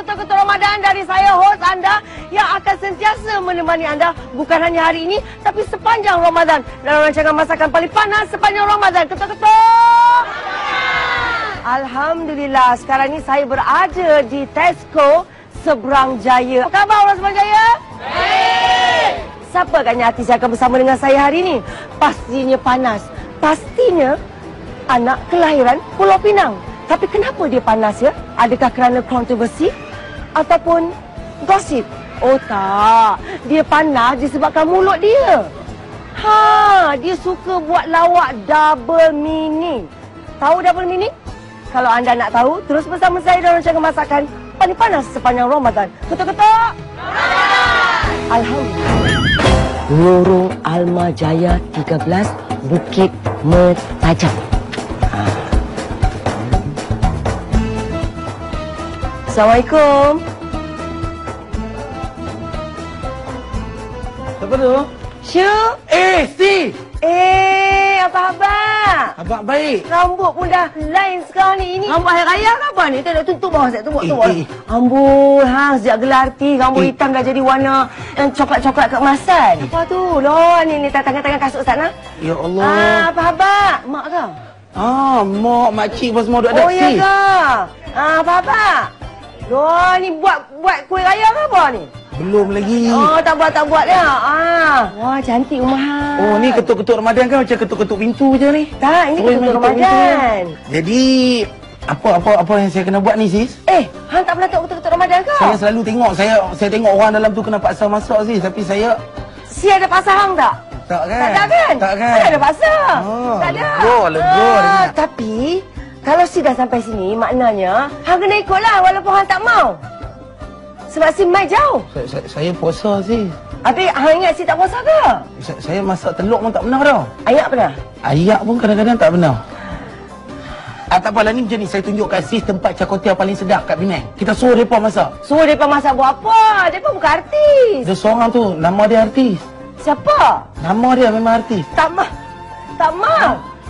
Ketua-Ketua Ramadan dari saya, host anda yang akan sentiasa menemani anda bukan hanya hari ini, tapi sepanjang Ramadan dalam rancangan masakan paling panas sepanjang Ramadan. Ketua-Ketua! Alhamdulillah, sekarang ni saya berada di Tesco Seberang Jaya. Apa khabar orang Seberang Jaya? Baik! Siapa agaknya artis yang akan bersama dengan saya hari ini? Pastinya panas. Pastinya anak kelahiran Pulau Pinang. Tapi kenapa dia panas ya? Adakah kerana kontroversi? Ataupun gosip? Oh tak. Dia panas disebabkan mulut dia. Dia suka buat lawak double meaning. Tahu double meaning? Kalau anda nak tahu, terus bersama saya dalam rancangan masakan paling panas sepanjang Ramadan. Ketuk-ketuk! Alhamdulillah. Lorong Alma Jaya 13, Bukit Mertajam. Assalamualaikum. Siapa tu? Syu. Si! Apa khabar? Abang baik. Rambut pun dah lain sekarang ni. Ini rambut hari raya ke apa ni? Tak tutup bawah saya, tutup. Ambul, sejak gelar ti, rambut hitam dah jadi warna coklat-coklat keemasan. Apa tu? Loh, ni tangan-tangan kasut sana. Ya Allah. Apa khabar? Mak ke? Mak, makcik pun semua duduk ada. Oh, ya ke? Apa khabar? Loh, ni buat kuih raya ke apa ni? Belum lagi. Oh, tak buat ya. Wah, cantik rumah. Oh, ni ketuk-ketuk Ramadan kan macam ketuk-ketuk pintu je ni. Tak, ini ketuk Ramadan. Jadi, apa yang saya kena buat ni, sis? Hang tak pernah tengok ketuk Ramadan ke? Saya selalu tengok. Saya tengok orang dalam tu kena paksa masak, sis. Tapi saya... Si ada paksa hang tak? Tak kan? Tak ada kan? Tak kan? Tak ada paksa. Tak ada. Lega. Tapi, kalau si dah sampai sini, maknanya hang kena ikutlah walaupun hang tak mau. Sebab si mai jauh. Saya puasa, sis. Habis hang ingat si tak puasa ke? Saya masak telur pun tak pernah tau. Ayak pernah? Ayak pun kadang-kadang tak pernah. Tak apalah, ni macam ni. Saya tunjuk kat sis tempat cakotia paling sedap kat Penang. Kita suruh mereka masak. Suruh mereka masak buat apa? Mereka bukan artis. Dia seorang tu, nama dia artis. Siapa? Nama dia memang artis. Tak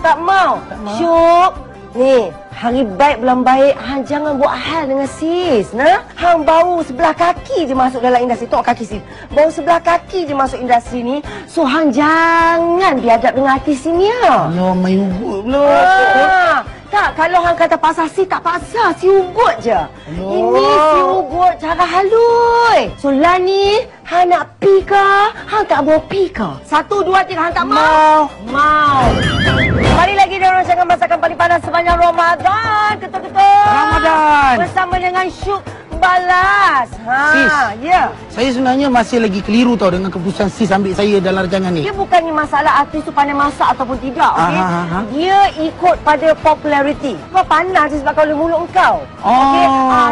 mau. Syuk. Ni, hari baik belum baik, hang jangan buat hal dengan sis, nah? Hang baru sebelah kaki je masuk dalam industri. Tengok kaki sis. Baru sebelah kaki je masuk industri ni. So, hang jangan biadab dengan artis sini ya. Allah, main ugut pula. Tak, kalau hang kata pasal si, tak paksa. Si ugut je. Ini si ugut cara halus. So, lah ni, hang nak pi ke? Hang tak mau pi ke? 1, 2, 3, hang tak mau? Mau. Kembali lagi dalam rancangan masakan paling panas sepanjang Ramadan. Ketuk-ketuk. Ramadan. Bersama dengan Syuk Balas. Sis, ya. Saya sebenarnya masih lagi keliru tau dengan keputusan sis ambil saya dalam rancangan ni. Dia bukannya masalah artis tu pandai masak ataupun tidak, okey? Dia ikut pada populariti. Kau panas disebabkan oleh mulut kau. Okey?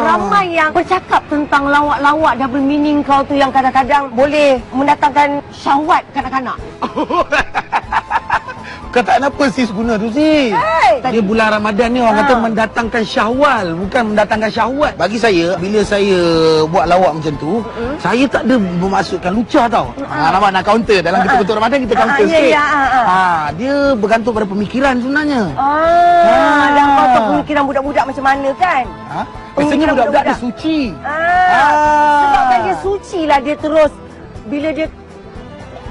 Ramai yang bercakap tentang lawak-lawak double meaning kau tu yang kadang-kadang boleh mendatangkan syahwat kanak-kanak. Kata apa sis guna tu, sis? Dia bulan Ramadan ni orang kata mendatangkan syahwal, bukan mendatangkan syahwat. Bagi saya, bila saya buat lawak macam tu, saya tak ada bermaksudkan lucah tau. Nampak nak counter dalam ketuk-ketuk Ramadan, kita counter sikit. Dia bergantung pada pemikiran sebenarnya. Dan kau tahu pemikiran budak-budak macam mana kan? Biasanya budak-budak dia suci. Sebabkan dia suci lah dia terus, bila dia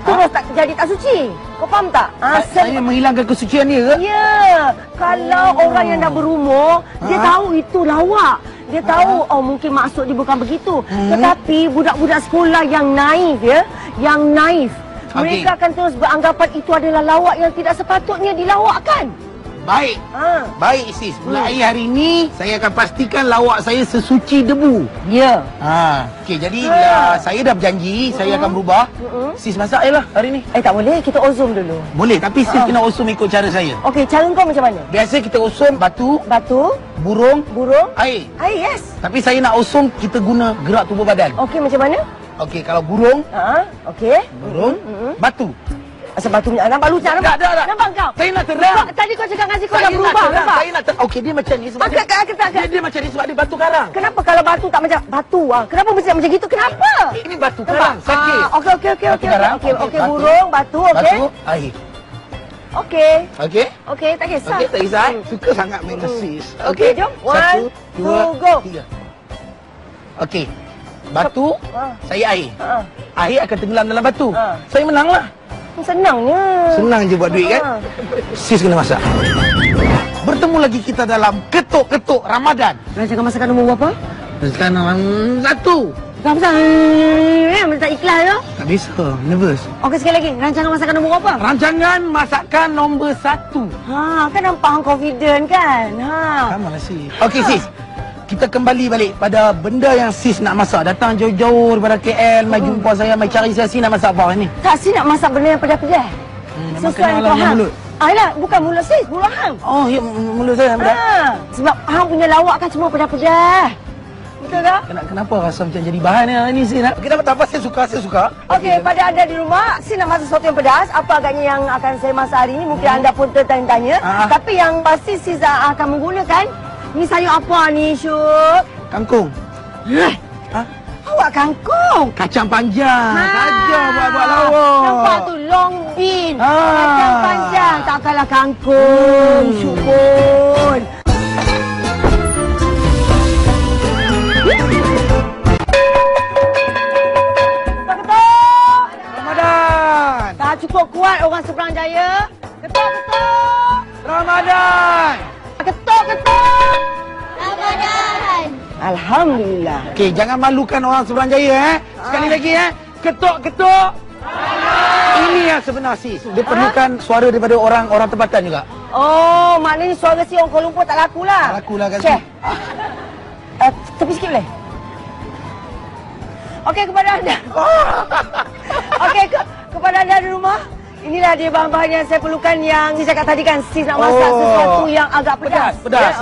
terus tak jadi tak suci. Kau faham tak? Saya menghilangkan kesucian dia ke? Ya. Kalau orang yang dah berumur, dia tahu itu lawak. Dia tahu, mungkin maksud dia bukan begitu. Tetapi budak-budak sekolah yang naif ya, mereka akan terus beranggapan itu adalah lawak yang tidak sepatutnya dilawakkan. Baik. Baik sis. Mulai hari ini saya akan pastikan lawak saya sesuci debu. Ya. Okey, jadi saya dah berjanji saya akan berubah. Sis masak je lah hari ni. Tak boleh, kita usum dulu. Boleh, tapi sis kena usum ikut cara saya. Okey, cara kau macam mana? Biasa kita usum batu, burung, air. Air, yes. Tapi saya nak usum kita guna gerak tubuh badan. Okey, macam mana? Okey, kalau burung, okey. Burung, batu. Asal batunya nampak lucah, nampak? Tak. Nampak kau? Saya nak terang. Tadi kau cakap dengan si kau dah berubah, nampak? Saya nak terang. Okey, dia macam ni sebab dia macam ni sebab dia batu karang. Kenapa kalau batu tak macam batu? Kenapa mesti macam gitu? Kenapa? Ini batu karang, sakit. Okey, burung, batu, okey. Batu, air. Okey, tak kisah. Okey, tak kisah. Suka sangat main sis. Okey, jom. 1, 2, go. 3. Okey. Batu, saya air. Ha. Air akan tenggelam dalam batu. Ha. Saya menanglah. Senangnya. Senang je buat duit kan? Sis kena masak. Bertemu lagi kita dalam Ketuk-Ketuk Ramadan. Rancangan masakan nombor berapa? Sekarang 1. Tak pasal. Minta ikhlas tu. Tak bisa, nervous. Okey, sekali lagi. Rancangan masakan nombor berapa? Rancangan masakan nombor 1. Kan nampak hang confident kan? Sama lah sis. Okey sis. Kita kembali balik pada benda yang sis nak masak. Datang jauh-jauh daripada KL, mai jumpa saya, mai cari saya. Sis nak masak apa ni? Tak, si nak masak benda yang pedas-pedas. Memang kenal lah dengan mulut. Ayolah, bukan mulut sis, mulut hang. Oh, ya, mulut saya yang pedas. Sebab hang punya lawak kan semua pedas-pedas. Betul tak? Kenapa rasa macam jadi bahan ni sis? Kenapa tak apa, saya suka. Okey, pada anda di rumah, si nak masak sesuatu yang pedas. Apa agaknya yang akan saya masak hari ini? Mungkin anda pun tertanya-tanya. Tapi yang pasti sis akan menggunakan, ni sayur apa ni, Syuk? Kangkung. Awak kangkung. Kacang panjang. Saja buat lawak. Nampak tu long bean. Kacang panjang. Tak kalah kangkung. Syukun. Ramadan. Tak cukup kuat orang Seberang Jaya. Ketuk-ketuk. Ramadan. Ketuk-ketuk. Ramadan. Alhamdulillah. Okey, jangan malukan orang Seberang Jaya Sekali lagi Ketuk-ketuk. Ini yang sebenar sis. Dia perlukan suara daripada orang tempatan juga. Oh, maknanya suara si orang Kuala Lumpur tak laku lah. Tak laku lah kat Cik. Tepi sikit boleh? Okey, kepada anda. Okey, kepada anda di rumah. Inilah dia bahan-bahan yang saya perlukan yang saya cakap tadi kan. Sis nak masak sesuatu yang agak pedas. Pedas.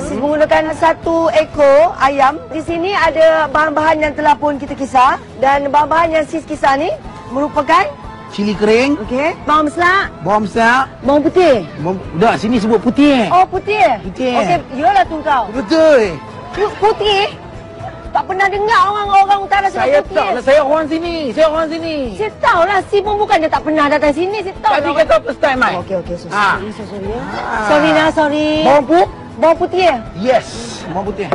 Sis menggunakan 1 ekor ayam. Di sini ada bahan-bahan yang telah pun kita kisar. Dan bahan-bahan yang sis kisar ni merupakan Cili kering. okey, bawang mesrak, Bawang besar. bawang putih. Dah, sini sebut putih. Oh, putih. Putih. Okey, iyalah tu kau. Betul. Putih? Tak pernah dengar orang utara sebut Saya putih. tahu lah, saya orang sini. Saya tahu lah, si pun bukan dia tak pernah datang sini. Saya tahu Tadi lah. kata first time, Mai. Okey, sorry ya. Sorry. Bawang putih ya? Yes, bawang putih.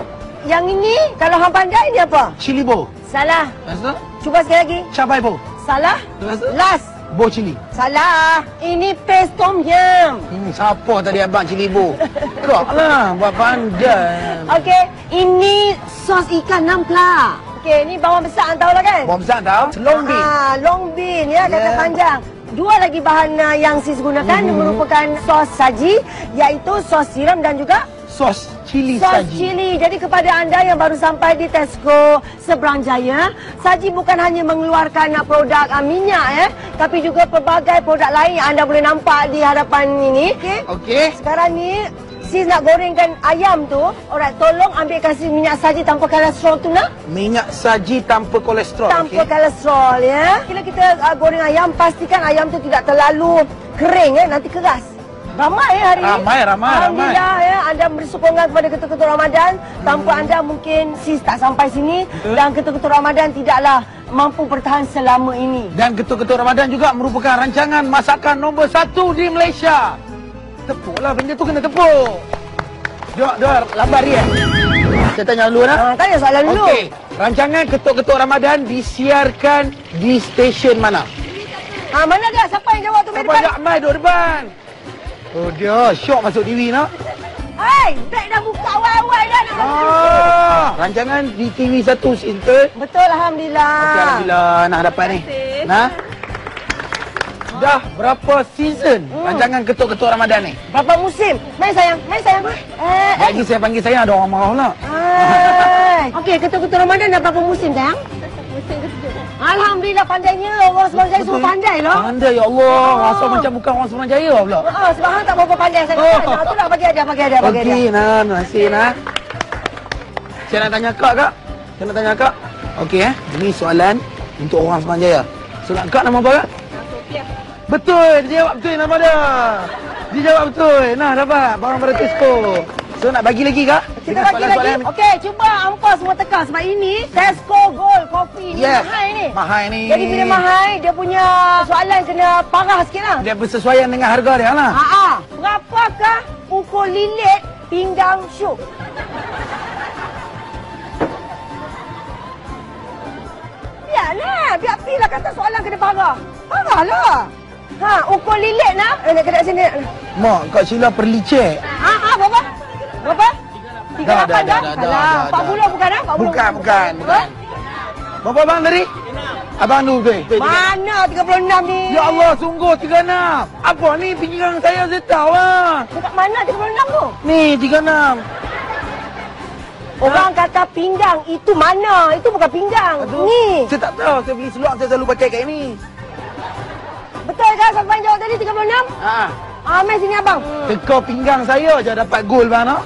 Yang ini, kalau hang pandai ni apa? Cili bo. Salah. Lepas Cuba sekali lagi. cabai bo. Salah. Lepas Last. bo cili. Salah. Ini paste tom yum. Siapa tadi abang cili bo? Kau lah, buat pandai. Okey, ini sos ikan nampla. Okey, ni bawang besar hang tahu lah kan? Bawang besar tahu? Long bean. Long bean ya, kata panjang. Dua lagi bahan yang sis gunakan merupakan sos saji, iaitu sos siram dan juga Sos cili sos saji. cili. Jadi kepada anda yang baru sampai di Tesco Seberang Jaya, Saji bukan hanya mengeluarkan produk minyak tapi juga pelbagai produk lain yang anda boleh nampak di hadapan ini. Okey. Sekarang ni sis nak gorengkan ayam tu. Alright, tolong ambil kasih minyak saji tanpa kolesterol tu nak. Minyak saji tanpa kolesterol. Tanpa kolesterol ya. Bila kita goreng ayam, pastikan ayam tu tidak terlalu kering nanti keras. Ramai hari ini. Ramai. Alhamdulillah ya, anda beri sokongan kepada Ketuk-Ketuk Ramadan. Tanpa anda mungkin sis tak sampai sini. Dan Ketuk-Ketuk Ramadan tidaklah mampu bertahan selama ini. Dan Ketuk-Ketuk Ramadan juga merupakan rancangan masakan nombor 1 di Malaysia. Tepuklah, benda tu kena tepuk. Jom, lambat dia. Saya tanya dulu Tanya soalan dulu. Okey, rancangan Ketuk-Ketuk Ramadan disiarkan di stesen mana? Mana dia? Siapa yang jawab tu? Siapa yang Mai duduk depan? Oh dia, syok masuk TV nak. Hai, beg dah buka awal-awal dah nak masuk. Rancangan di TV1 Sinter. Betul, Alhamdulillah. Okey, Alhamdulillah nak dapat ni. Nah. Dah berapa season rancangan Ketuk-Ketuk Ramadan ni? Berapa musim? Main sayang. Lagi saya panggil saya ada orang marah pula. Okey, Ketuk-Ketuk Ramadan dah berapa musim sayang? Musim ke-7. Alhamdulillah pandainya. Orang Seberang Jaya semua pandai loh. Pandai ya Allah. Rasa macam bukan orang Seberang Jaya pula. Sebab hang tak berapa pandai sangat. Tu nak bagi hadiah. Okey, terima kasih Saya nak tanya kak. Okey ini soalan untuk orang Seberang Jaya. Soalan kak nama apa kak? Sofiah. Betul, dia jawab betul nama dia. Dia jawab betul. Nah, dapat barang pada Tesco. So nak bagi lagi kak? Kita bagi lagi. Okey, cuba hampa semua tekan sebab ini Tesco Gold Coffee ni mahal ni. Mahal ni. Jadi bila mahal, dia punya soalan kena parah sikit lah. Dia bersesuaian dengan harga dia lah. Berapakah ukur lilit pinggang Syuk? Nah, biar Pi lah kata soalan kena parah. Parah lah. Ha, ukur lilit nak. Nak kat sini. Mak, Kak Sheila perlu cek. Berapa? Berapa? 38 dah? Alah, 40 bukan dah? Bukan. Berapa abang tadi? Abang tu betul. Mana 36 ni? Ya Allah, sungguh 36. Apa ni pinggang saya tahu lah. Dekat mana 36 tu? Ni 36. Orang kata pinggang, itu mana? Itu bukan pinggang. Aduh, Ni. saya tak tahu, saya beli seluar saya selalu pakai kat ini. Betul kan Safwan jawab tadi 36? Mai sini abang. Teka pinggang saya je dapat gol bang nak.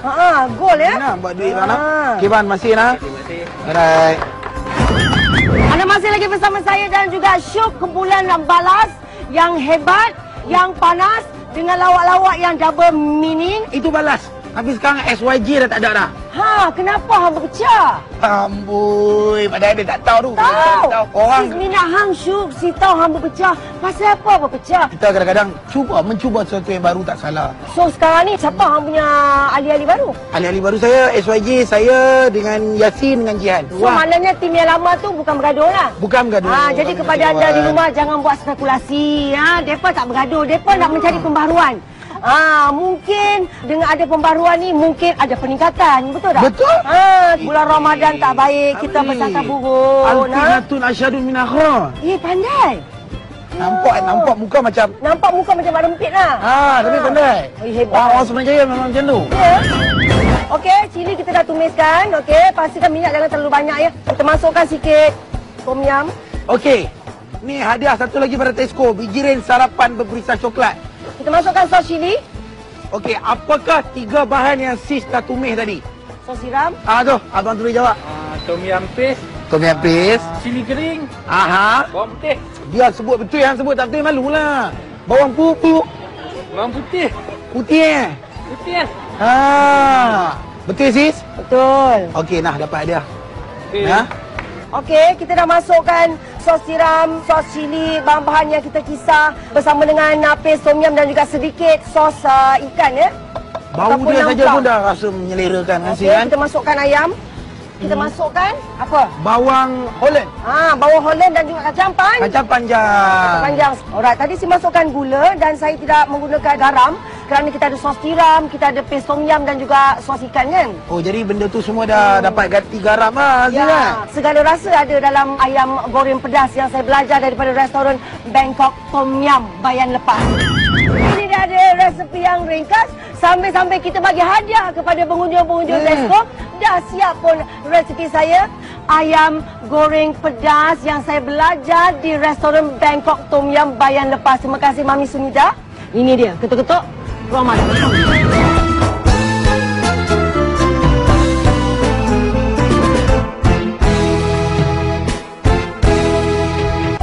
Gol ya. Nah, buat duit bang nak. Okey bang, masih nak. Alright. Anda masih lagi bersama saya dan juga Syuk, kumpulan balas yang hebat, yang panas dengan lawak-lawak yang double meaning. Itu balas. Tapi sekarang SYG dah tak ada dah. Kenapa hang berpecah? Amboi, padahal dia tak tahu tu. Tahu. Orang Si minat hang Syuk, si tahu hang berpecah. Pasal apa berpecah? kita kadang-kadang mencuba sesuatu yang baru tak salah. So sekarang ni siapa hang punya ahli-ahli baru? Ahli-ahli baru saya, SYG, saya dengan Yasin dengan Jihan. So maknanya tim yang lama tu bukan bergaduh lah. Bukan bergaduh. Jadi kepada anda di rumah jangan buat spekulasi. Depa tak bergaduh, depa nak mencari pembaharuan. Mungkin dengan ada pembaharuan ni mungkin ada peningkatan, betul tak? Betul. Bulan Ramadan tak baik, kita bersangka buruk. Alfinatun asyadun min akhra. Pandai. Nampak muka macam Mak rempit lah. tapi pandai. Hebat. Orang Semenjaya memang macam tu. Ya. Okey, cili kita dah tumiskan. Okey, pastikan minyak jangan terlalu banyak ya. Kita masukkan sikit tom yum. Okey. Ni hadiah satu lagi pada Tesco, bijirin sarapan berperisa coklat. Kita masukkan sos cili. Okey, apakah 3 bahan yang sis dah tumis tadi? Sos siram. Tu, abang tulis jawab. Tom yum paste, Tom yum paste. cili kering, bawang putih. Dia sebut betul, yang sebut tak betul malulah. Bawang pupuk. Bawang putih. Putih Putih. Betul sis? Betul. Okey, dapat hadiah. Okay. Okey, kita dah masukkan sos siram, sos cili, bahan-bahan yang kita kisar bersama dengan paste tom yum dan juga sedikit sos ikan ya. Bau Ataupun dia saja nangka. pun dah rasa menyelerakan kan Okey, sis kan? kita masukkan ayam. Kita masukkan apa? Bawang Holland. Bawang Holland dan juga kacang Kacang panjang. panjang. Alright, tadi saya masukkan gula dan saya tidak menggunakan garam kerana kita ada sos tiram, kita ada paste tom yum dan juga sos ikan kan? Oh, jadi benda tu semua dah dapat ganti garam lah sis kan? Ya, segala rasa ada dalam ayam goreng pedas yang saya belajar daripada restoran Bangkok Tom Yum Bayan Lepas. Ini dah ada resepi yang ringkas. Sambil-sambil kita bagi hadiah kepada pengunjung-pengunjung Tesco. Dah siap pun resepi saya. Ayam goreng pedas yang saya belajar di restoran Bangkok Tom Yum Bayan Lepas. Terima kasih Mami Sunida. Ini dia, ketuk-ketuk Ramadan.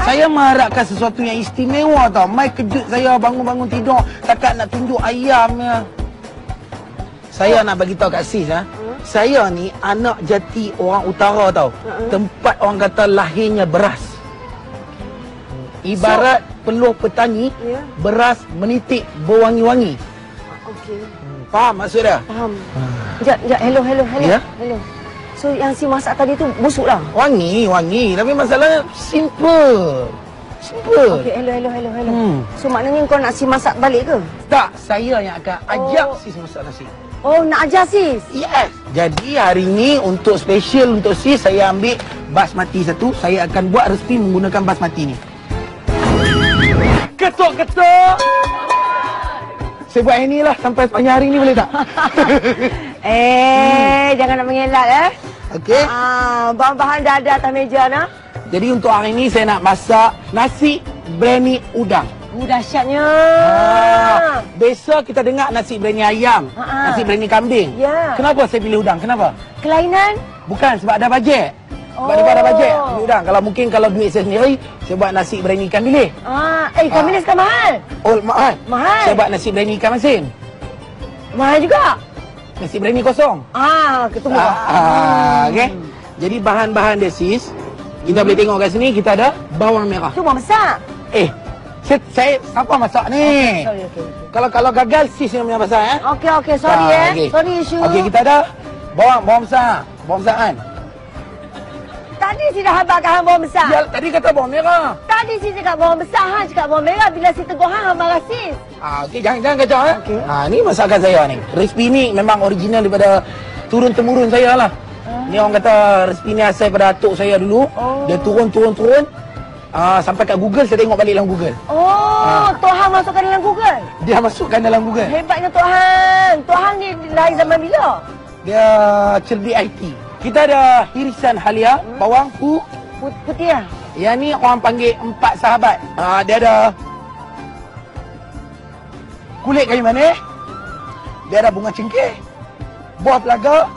Saya mengharapkan sesuatu yang istimewa tau. Mai kejut saya bangun-bangun tidur takat nak tunjuk ayamnya. Saya nak bagi tahu kat sis Saya ni anak jati orang utara tau. Tempat orang kata lahirnya beras. Ibarat peluh petani, beras menitik berwangi-wangi. Okey. Faham maksud dia? Faham. Sekejap. Hello. Ya? Hello. So yang si masak tadi tu busuk lah? Wangi. Tapi masalahnya simple. Okey, hello. So maknanya kau nak si masak balik ke? Tak, saya yang akan ajak sis masak nasi. Oh, nak ajar sis? Yes. Jadi hari ni untuk special untuk sis, saya ambil basmati satu. Saya akan buat resipi menggunakan basmati ni. Ketuk-ketuk. Saya buat yang ni lah sampai sepanjang hari ni, boleh tak? Jangan nak mengelak Okey. Bahan-bahan dah ada atas meja nak. Jadi untuk hari ni saya nak masak nasi berani udang. Dahsyatnya. Biasa kita dengar nasi berani ayam, nasi berani kambing. Ya. Kenapa saya pilih udang? Kenapa? Kelainan? Bukan, sebab ada bajet. Sebab dia ada bajet, pilih udang. Kalau duit saya sendiri, saya buat nasi berani ikan bilis. Ikan bilis kan mahal? Oh, mahal. Mahal. Saya buat nasi berani ikan masin. Mahal juga. Nasi berani kosong. Ketemu. Okey. Jadi bahan-bahan dia sis, kita boleh tengok kat sini, kita ada bawang merah. Cuma masak. Saya siapa masak ni? Sorry. Kalau gagal sis yang punya masak Okey, sorry okey. Sorry Syu. Okey, kita ada bawang besar. Bawang besar kan? Tadi si dah habaqkan hang bawang besar. Ya, tadi kata bawang merah. Tadi si cakap bawang besar, hang cakap bawang merah. Bila si tegur hang marah sis. Okey, jangan kacau okey. Ni masakan saya ni. Resipi ni memang original daripada turun temurun saya lah. Ni orang kata resipi ni asal daripada atuk saya dulu. Dia turun. Sampai kat Google, saya tengok balik dalam Google. Tok hang masukkan dalam Google. Dia masukkan dalam Google. Hebatnya Tok hang. Tok hang ni lahir zaman bila? Dia cerdik IT. Kita ada irisan halia, bawang, Putih lah. Yang ni orang panggil 4 sahabat. Dia ada kulit kayu manis. Dia ada bunga cengkeh, buah pelaga.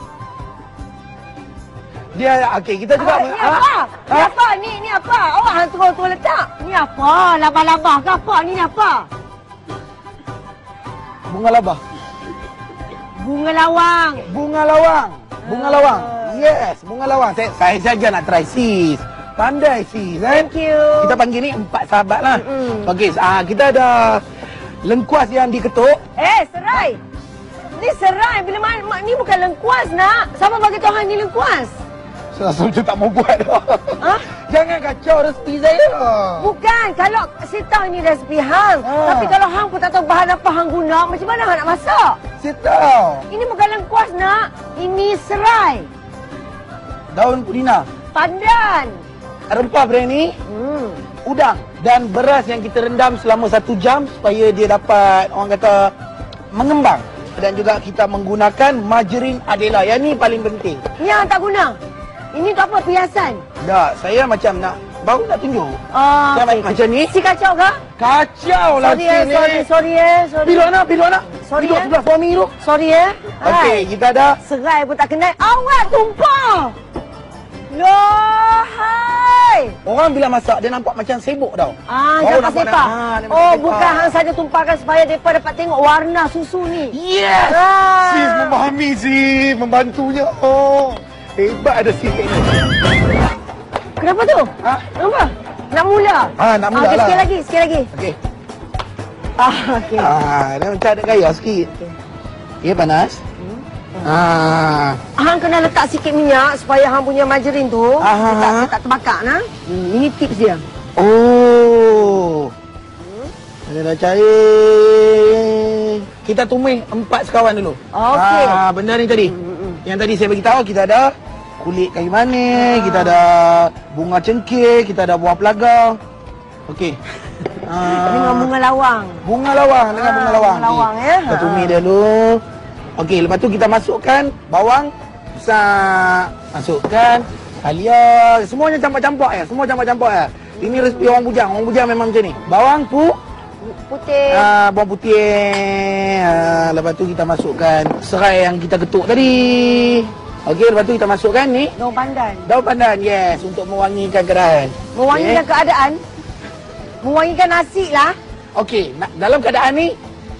Dia okey, kita juga Ni apa? Ni apa? Ni apa? Awak hang turun letak. Ni apa? Labah-labah ke apa? Ni apa? Bunga labah. Bunga lawang. Bunga lawang. Yes, bunga lawang. Saya saja nak try sis. Pandai sis kan? Thank you. Kita panggil ni 4 sahabat lah. Okey, kita ada lengkuas yang diketuk. Serai. Ni serai. Bila mana? Ni bukan lengkuas nak. Siapa bagi Tuhan ni lengkuas? Saya macam tak mau buat dah. Jangan kacau resipi saya. Bukan. Kalau saya tahu ini resipi hang. Tapi kalau hang pun tak tahu bahan apa hang guna, macam mana hang nak masak? Saya tahu. Ini bukan lengkuas nak. Ini serai. Daun pudina. Pandan. Rempah biryani. Udang. Dan beras yang kita rendam selama 1 jam supaya dia dapat, orang kata, mengembang. Dan juga kita menggunakan margarin Adela. Yang ni paling penting. Ni hang tak guna? Ini tu apa? Perhiasan? Tak, saya macam baru nak tunjuk. Macam ni. Si kacau ke? Kacau lah sini. Sorry. Bila nak? Sorry, duduk sebelah suami tu. Sorry Okey, kita ada. Serai pun tak kenal. Awak tumpah. Lohai. Orang bila masak, dia nampak macam sibuk tau. Nampak sepah. Bukan hang saja tumpahkan supaya mereka dapat tengok warna susu ni. Yes. Sis memahami sis, membantunya. Hebat ada sis kat ni. Kenapa tu? Kenapa? Nak mula? Nak mula lah. Sikit lagi. Okey. Okey. Dia macam ada gaya sikit. Ya, panas. Hang kena letak sikit minyak supaya hang punya margarin tu tak terbakar nah. Ini tips dia. Dia dah cair. Kita tumis 4 sekawan dulu. Okey. Benda ni tadi. Yang tadi saya bagi tahu, kita ada kulit kayu manis, kita ada bunga cengkeh, kita ada buah pelaga. Okey. Dengan bunga lawang. Bunga lawang. Bunga lawang ya. Kita tumis dulu. Okey, lepas tu kita masukkan bawang besar. Masukkan halia. Semuanya campur-campur ya. Semua campur-campur ya. Ini resipi orang bujang. Orang bujang memang macam ni. Bawang putih. Bawang putih. Lepas tu kita masukkan serai yang kita ketuk tadi. Okey, lepas tu kita masukkan ni Daun pandan. Daun pandan, yes, untuk mewangikan keadaan. Mewangikan keadaan. Mewangikan nasi lah. Okey, dalam keadaan ni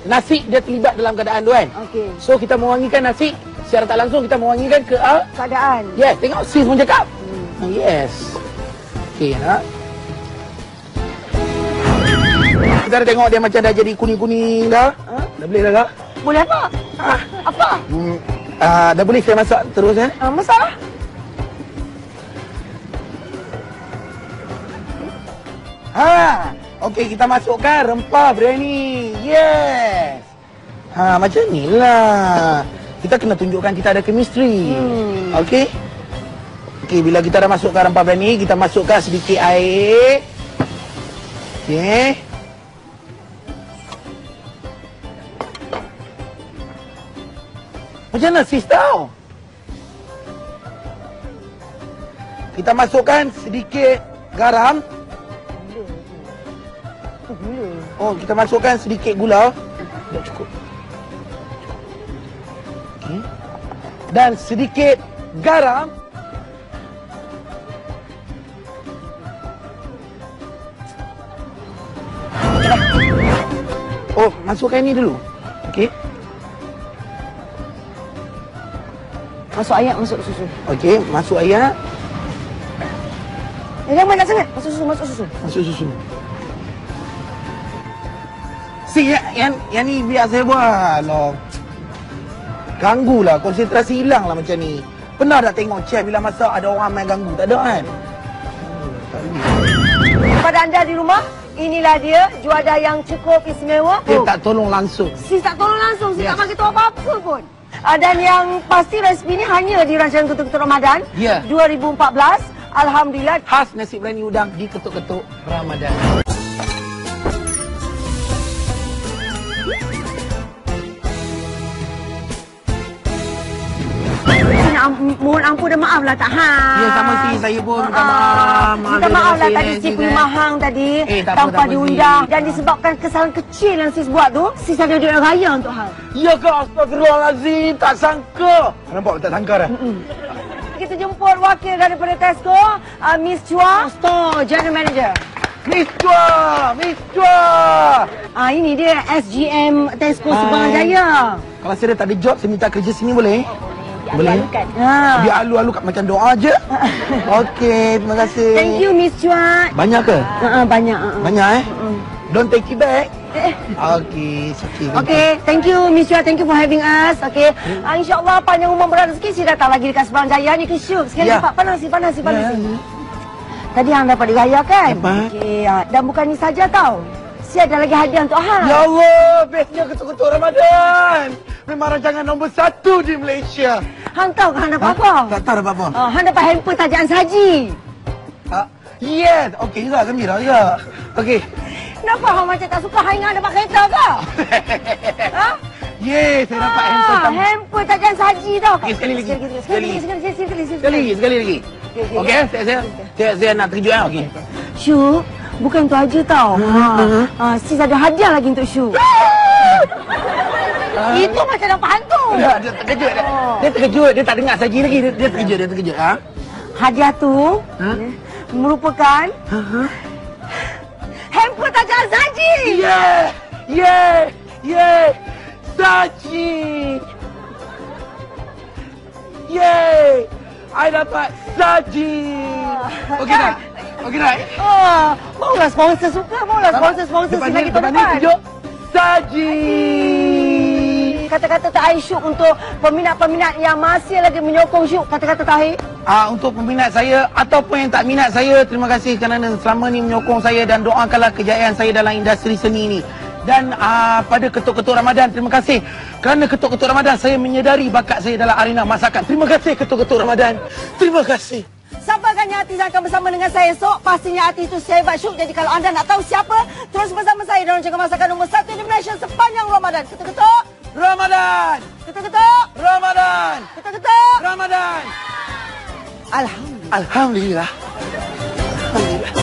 nasi dia terlibat dalam keadaan tu kan. Okey. So kita mewangikan nasi secara tak langsung, kita mewangikan ke keadaan. Yes, tengok sis pun cakap. Yes. Okey, nak. Kita dah tengok dia macam dah jadi kuning-kuning dah. Dah boleh dah tak? Boleh apa? Apa? Dah boleh saya masak terus eh? Masak lah. Okey, kita masukkan rempah biryani. Yes. Macam ni lah. Kita kena tunjukkan kita ada chemistry. Okey. Okey, bila kita dah masukkan rempah biryani, kita masukkan sedikit air. Okey. Macam mana sis tahu? Kita masukkan sedikit garam. Kita masukkan sedikit gula. Dah cukup. Okey. Dan sedikit garam. Masukkan ini dulu. Okey. Masuk air, masuk susu. Okey, masuk air. Jangan banyak sangat. Masuk susu. Masuk susu. Yang ni biar saya buat. Loh. Ganggulah, konsentrasi hilang lah macam ni. Pernah tak tengok chef bila masak ada orang main ganggu? Tak ada kan? Kepada anda di rumah, inilah dia juada yang cukup istimewa. Dia tak tolong langsung. Sis tak tolong langsung, sis tak bagi tahu apa-apa pun. Dan yang pasti resipi ni hanya di rancangan Ketuk-Ketuk Ramadan 2014. Alhamdulillah. Khas nasi berani udang di Ketuk-Ketuk Ramadan. Mohon ampun dan maaf lah tak hang. Ya, sama si saya pun minta maaf. Minta maaf lah tadi si Punya Mahang tadi tanpa diundang. Dan disebabkan kesalahan kecil yang sis buat tu, sis ada duit raya untuk hang. Ya ke? Astagfirullahalazim, tak sangka. Nampak tak sangka dah. Kita jemput wakil daripada Tesco, Miss Chua, Store General Manager. Miss Chua, Miss Chua. Ini dia SGM Tesco Subang Jaya. Kalau saya tak ada job, saya minta kerja sini boleh? Boleh? Dia alu-alu kat macam doa je. Okey, terima kasih. Thank you Miss Chua. Banyak ke? Banyak. Banyak Don't take it back. Okey, okay, thank you Miss Chua. Thank you for having us. Okey. InsyaAllah panjang umur berrezeki si datang lagi dekat Subang Jaya ni ke syuk. Sekali cepat panas. Tadi hang dapat digaya kan? Okey, dan bukan ni saja tau. Si ada lagi hadiah untuk hang. Ya Allah, bestnya Ketuk-Ketuk Ramadan. Memang rancangan nombor 1 di Malaysia. Hang tahu kan hang dapat apa? Tak tahu dapat apa. Hang dapat hamper tajaan saji. Yes, okey juga, gembira juga. Okey. Kenapa hang macam tak suka hang ingat dapat kereta ke? Yes, saya dapat hamper. Hamper tajaan saji tau. Okey, sekali lagi. Sekali lagi. Okey, saya nak terkejut Okey. Syuk, bukan tu aja tau. Sis ada hadiah lagi untuk Syuk. Itu macam dapat hantu. Dia terkejut. Dia terkejut. Dia tak dengar saji lagi. Dia terkejut. Hadiah tu merupakan hamper tajaan saji. Yeah. Saji. Yeay. I dapat saji. Okey tak? Maulah sponsor suka. Sponsor sini lagi tahun depan. Tunjuk saji. Kata-kata terakhir Syuk untuk peminat-peminat yang masih lagi menyokong Syuk. Kata-kata terakhir. Untuk peminat saya ataupun yang tak minat saya, terima kasih kerana selama ni menyokong saya dan doakanlah kejayaan saya dalam industri seni ini. Dan pada Ketuk-Ketuk Ramadan, terima kasih kerana Ketuk-Ketuk Ramadan saya menyedari bakat saya dalam arena masakan. Terima kasih Ketuk-Ketuk Ramadan. Terima kasih. Siapa agaknya artis akan bersama dengan saya esok? Pastinya artis itu Sehebat Syuk. Jadi kalau anda nak tahu siapa, terus bersama saya dalam rancangan masakan nombor 1 di Malaysia sepanjang Ramadan. Ketuk-Ketuk Ramadan. Ketuk-Ketuk Ramadan. Ketuk-Ketuk Ramadan. Alhamdulillah. Alhamdulillah.